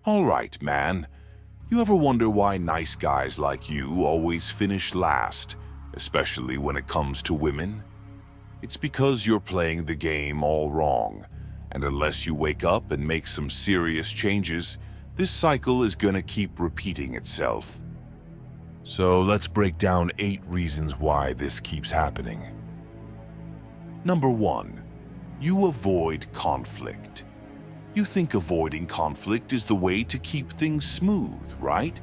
All right, man. You ever wonder why nice guys like you always finish last, especially when it comes to women? It's because you're playing the game all wrong, and unless you wake up and make some serious changes, this cycle is gonna keep repeating itself. So let's break down 8 reasons why this keeps happening. Number 1, you avoid conflict. You think avoiding conflict is the way to keep things smooth, right?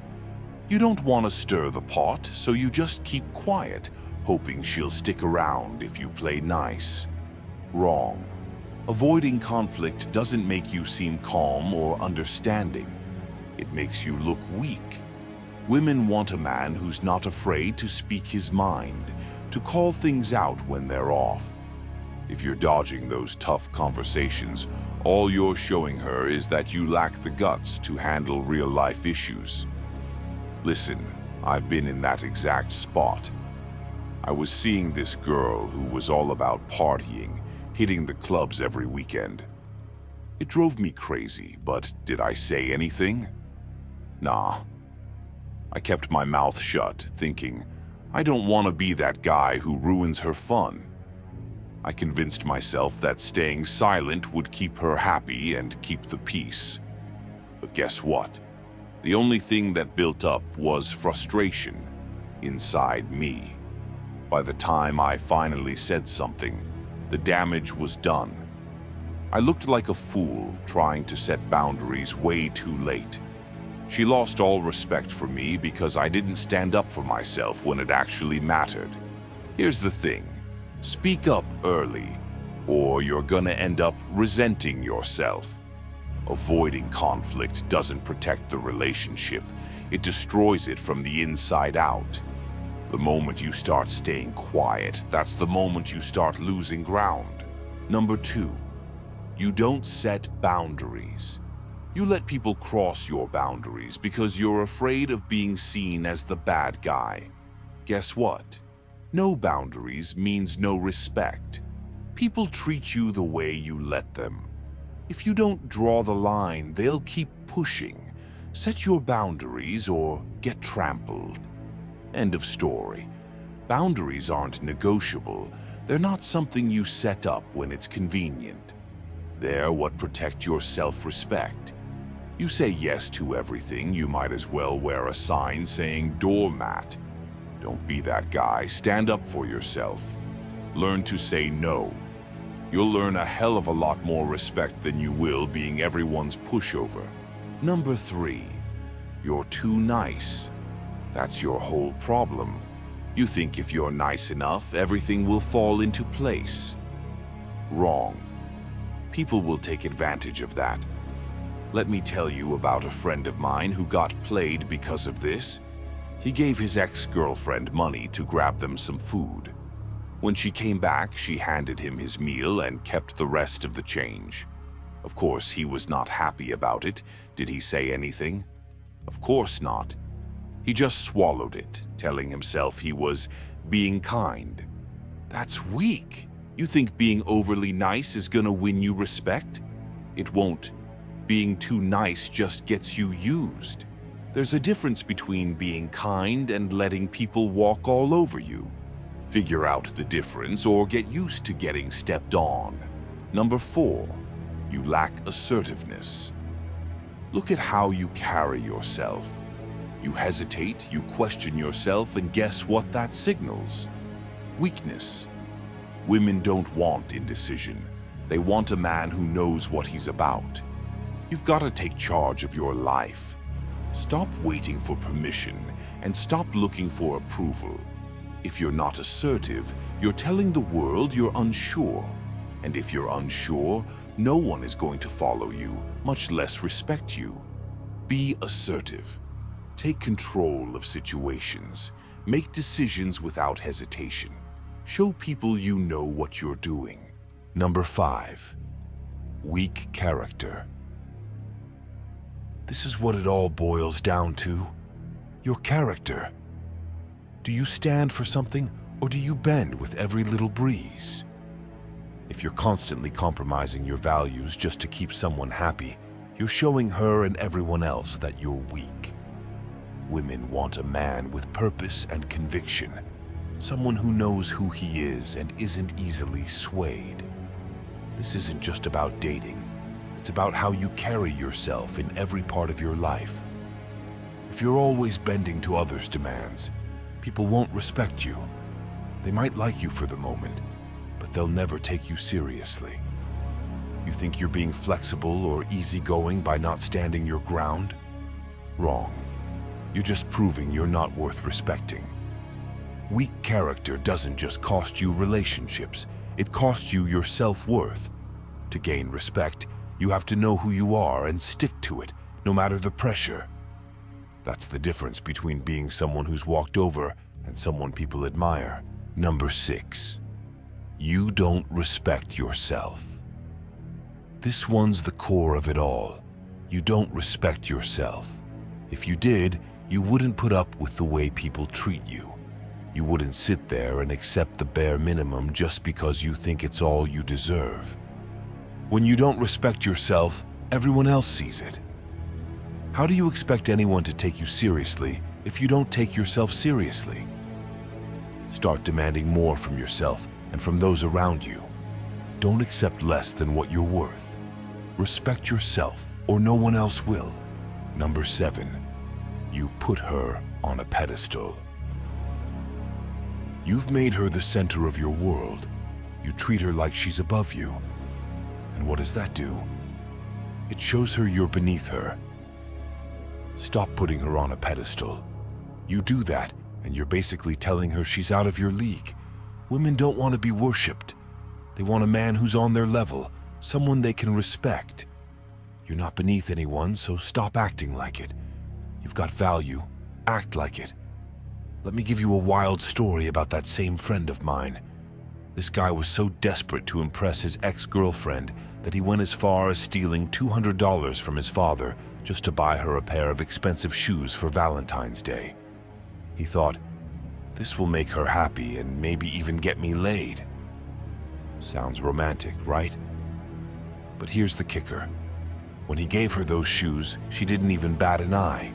You don't want to stir the pot, so you just keep quiet, hoping she'll stick around if you play nice. Wrong. Avoiding conflict doesn't make you seem calm or understanding. It makes you look weak. Women want a man who's not afraid to speak his mind, to call things out when they're off. If you're dodging those tough conversations, all you're showing her is that you lack the guts to handle real-life issues. Listen, I've been in that exact spot. I was seeing this girl who was all about partying, hitting the clubs every weekend. It drove me crazy, but did I say anything? Nah. I kept my mouth shut, thinking, I don't want to be that guy who ruins her fun. I convinced myself that staying silent would keep her happy and keep the peace. But guess what? The only thing that built up was frustration inside me. By the time I finally said something, the damage was done. I looked like a fool trying to set boundaries way too late. She lost all respect for me because I didn't stand up for myself when it actually mattered. Here's the thing. Speak up early, or you're gonna end up resenting yourself. Avoiding conflict doesn't protect the relationship. It destroys it from the inside out. The moment you start staying quiet, that's the moment you start losing ground. Number 2, you don't set boundaries. You let people cross your boundaries because you're afraid of being seen as the bad guy. Guess what? No boundaries means no respect. People treat you the way you let them. If you don't draw the line, they'll keep pushing. Set your boundaries or get trampled. End of story. Boundaries aren't negotiable. They're not something you set up when it's convenient. They're what protect your self-respect. You say yes to everything, you might as well wear a sign saying doormat. Don't be that guy. Stand up for yourself. Learn to say no. You'll learn a hell of a lot more respect than you will being everyone's pushover. Number 3, you're too nice. That's your whole problem. You think if you're nice enough, everything will fall into place. Wrong. People will take advantage of that. Let me tell you about a friend of mine who got played because of this. He gave his ex-girlfriend money to grab them some food. When she came back, she handed him his meal and kept the rest of the change. Of course, he was not happy about it. Did he say anything? Of course not. He just swallowed it, telling himself he was being kind. That's weak. You think being overly nice is gonna win you respect? It won't. Being too nice just gets you used. There's a difference between being kind and letting people walk all over you. Figure out the difference or get used to getting stepped on. Number 4, you lack assertiveness. Look at how you carry yourself. You hesitate, you question yourself, and guess what that signals? Weakness. Women don't want indecision. They want a man who knows what he's about. You've got to take charge of your life. Stop waiting for permission and stop looking for approval. If you're not assertive, you're telling the world you're unsure. And if you're unsure, no one is going to follow you, much less respect you. Be assertive. Take control of situations. Make decisions without hesitation. Show people you know what you're doing. Number 5, weak character. This is what it all boils down to. Your character. Do you stand for something, or do you bend with every little breeze? If you're constantly compromising your values just to keep someone happy, you're showing her and everyone else that you're weak. Women want a man with purpose and conviction, someone who knows who he is and isn't easily swayed. This isn't just about dating. It's about how you carry yourself in every part of your life. If you're always bending to others' demands, people won't respect you. They might like you for the moment, but they'll never take you seriously. You think you're being flexible or easygoing by not standing your ground? Wrong. You're just proving you're not worth respecting. Weak character doesn't just cost you relationships, it costs you your self-worth. To gain respect, you have to know who you are and stick to it, no matter the pressure. That's the difference between being someone who's walked over and someone people admire. Number 6. You don't respect yourself. This one's the core of it all. You don't respect yourself. If you did, you wouldn't put up with the way people treat you. You wouldn't sit there and accept the bare minimum just because you think it's all you deserve. When you don't respect yourself, everyone else sees it. How do you expect anyone to take you seriously if you don't take yourself seriously? Start demanding more from yourself and from those around you. Don't accept less than what you're worth. Respect yourself, or no one else will. Number 7. You put her on a pedestal. You've made her the center of your world. You treat her like she's above you. And what does that do? It shows her you're beneath her. Stop putting her on a pedestal. You do that, and you're basically telling her she's out of your league. Women don't want to be worshipped. They want a man who's on their level, someone they can respect. You're not beneath anyone, so stop acting like it. You've got value. Act like it. Let me give you a wild story about that same friend of mine. This guy was so desperate to impress his ex-girlfriend that he went as far as stealing $200 from his father just to buy her a pair of expensive shoes for Valentine's Day. He thought, this will make her happy and maybe even get me laid. Sounds romantic, right? But here's the kicker. When he gave her those shoes, she didn't even bat an eye.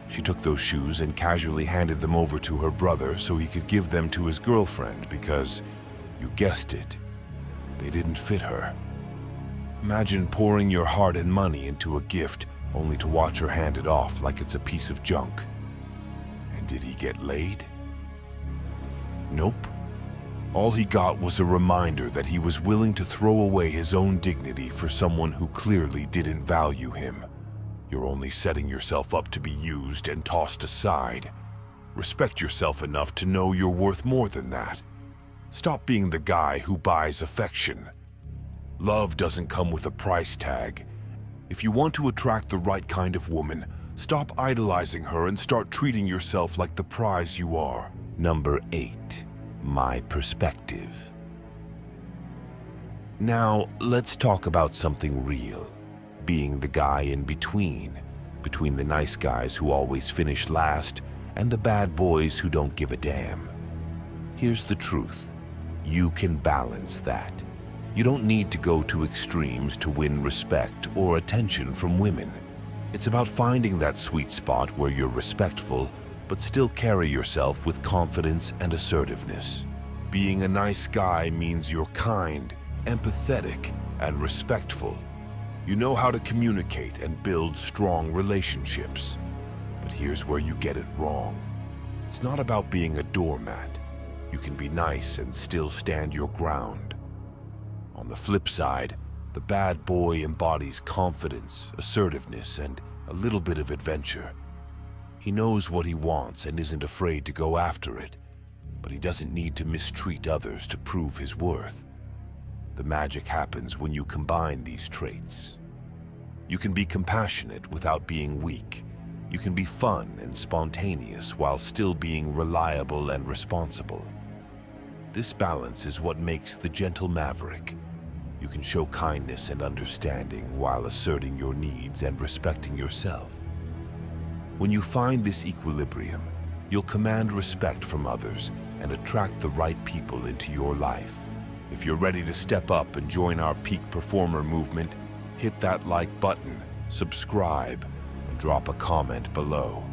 She took those shoes and casually handed them over to her brother so he could give them to his girlfriend because, you guessed it, they didn't fit her. Imagine pouring your heart and money into a gift only to watch her hand it off like it's a piece of junk. And did he get laid? Nope. All he got was a reminder that he was willing to throw away his own dignity for someone who clearly didn't value him. You're only setting yourself up to be used and tossed aside. Respect yourself enough to know you're worth more than that. Stop being the guy who buys affection. Love doesn't come with a price tag. If you want to attract the right kind of woman, stop idolizing her and start treating yourself like the prize you are. Number 8. My perspective. Now, let's talk about something real. Being the guy in between the nice guys who always finish last and the bad boys who don't give a damn. Here's the truth. You can balance that. You don't need to go to extremes to win respect or attention from women. It's about finding that sweet spot where you're respectful, but still carry yourself with confidence and assertiveness. Being a nice guy means you're kind, empathetic, and respectful. You know how to communicate and build strong relationships. But here's where you get it wrong. It's not about being a doormat. You can be nice and still stand your ground. On the flip side, the bad boy embodies confidence, assertiveness, and a little bit of adventure. He knows what he wants and isn't afraid to go after it, but he doesn't need to mistreat others to prove his worth. The magic happens when you combine these traits. You can be compassionate without being weak. You can be fun and spontaneous while still being reliable and responsible. This balance is what makes the gentle maverick. You can show kindness and understanding while asserting your needs and respecting yourself. When you find this equilibrium, you'll command respect from others and attract the right people into your life. If you're ready to step up and join our peak performer movement, hit that like button subscribe, and drop a comment below.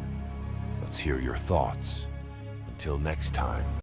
Let's hear your thoughts. Until next time.